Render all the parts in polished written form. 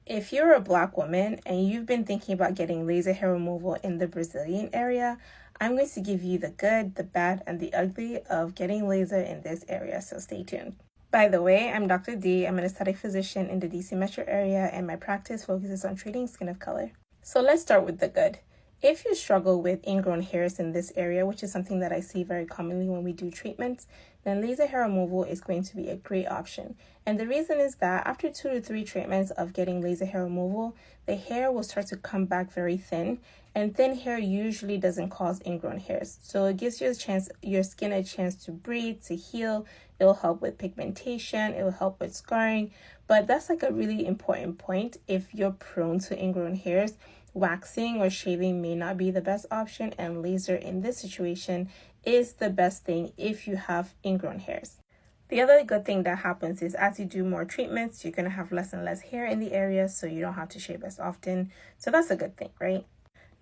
If you're a Black woman and you've been thinking about getting laser hair removal in the Brazilian area, I'm going to give you the good, the bad, and the ugly of getting laser in this area, so stay tuned. By the way, I'm Dr. D. I'm an aesthetic physician in the DC metro area, and my practice focuses on treating skin of color. So let's start with the good. If you struggle with ingrown hairs in this area, which is something that I see very commonly when we do treatments, then laser hair removal is going to be a great option. And the reason is that after 2 to 3 treatments of getting laser hair removal, the hair will start to come back very thin, and thin hair usually doesn't cause ingrown hairs. So it gives your skin a chance to breathe, to heal. It'll help with pigmentation, it'll help with scarring. But that's like a really important point. If you're prone to ingrown hairs, waxing or shaving may not be the best option, and laser in this situation is the best thing if you have ingrown hairs. The other good thing that happens is as you do more treatments, you're going to have less and less hair in the area, so you don't have to shave as often. So that's a good thing, right?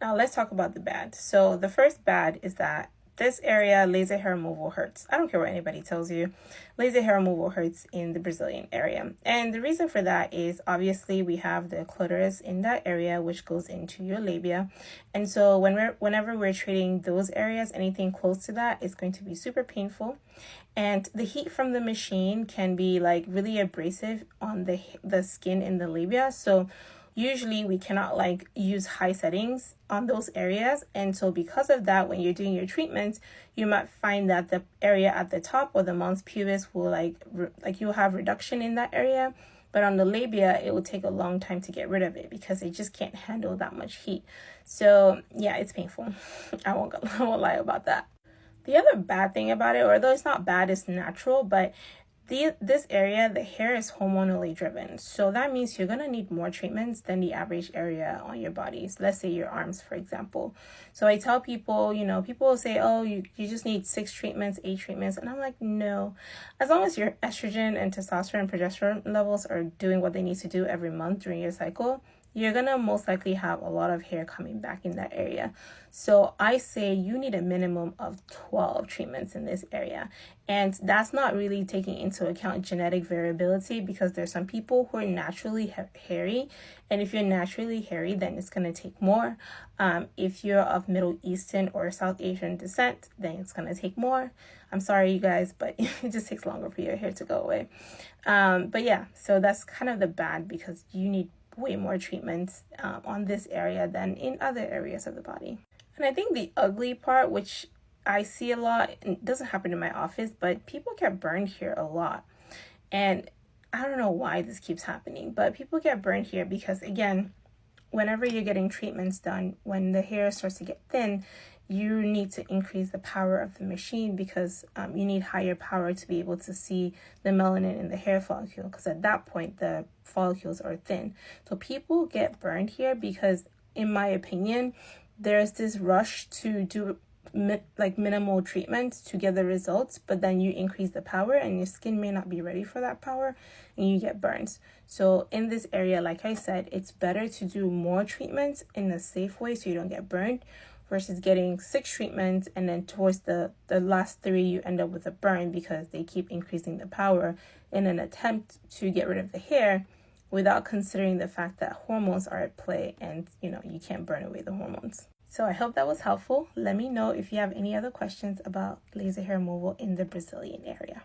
Now let's talk about the bad. So the first bad is that this area, laser hair removal hurts. I don't care what anybody tells you. Laser hair removal hurts in the Brazilian area. And the reason for that is obviously we have the clitoris in that area, which goes into your labia. And so whenever we're treating those areas, anything close to that is going to be super painful. And the heat from the machine can be like really abrasive on the skin in the labia. So usually we cannot like use high settings on those areas, and so because of that, when you're doing your treatments, you might find that the area at the top or the mons pubis will like you'll have reduction in that area, but on the labia it will take a long time to get rid of it because it just can't handle that much heat. So yeah, it's painful. I won't lie about that. The other bad thing about it, or though it's not bad, it's natural, but this area, the hair is hormonally driven. So that means you're going to need more treatments than the average area on your body. So let's say your arms, for example. So I tell people, people will say, oh, you just need 6 treatments, 8 treatments. And I'm like, no. As long as your estrogen and testosterone and progesterone levels are doing what they need to do every month during your cycle, you're going to most likely have a lot of hair coming back in that area. So I say you need a minimum of 12 treatments in this area. And that's not really taking into account genetic variability, because there's some people who are naturally hairy. And if you're naturally hairy, then it's going to take more. If you're of Middle Eastern or South Asian descent, then it's going to take more. I'm sorry, you guys, but it just takes longer for your hair to go away. But yeah, so that's kind of the bad, because you need way more treatments on this area than in other areas of the body. And I think the ugly part, which I see a lot, and it doesn't happen in my office, but people get burned here a lot. And I don't know why this keeps happening, but people get burned here because, again, whenever you're getting treatments done, when the hair starts to get thin, you need to increase the power of the machine, because you need higher power to be able to see the melanin in the hair follicle, because at that point the follicles are thin. So people get burned here because, in my opinion, there's this rush to do minimal treatments to get the results, but then you increase the power and your skin may not be ready for that power and you get burns. So in this area, like I said, it's better to do more treatments in a safe way so you don't get burned, versus getting 6 treatments and then towards the last 3 you end up with a burn because they keep increasing the power in an attempt to get rid of the hair without considering the fact that hormones are at play and you can't burn away the hormones. So I hope that was helpful. Let me know if you have any other questions about laser hair removal in the Brazilian area.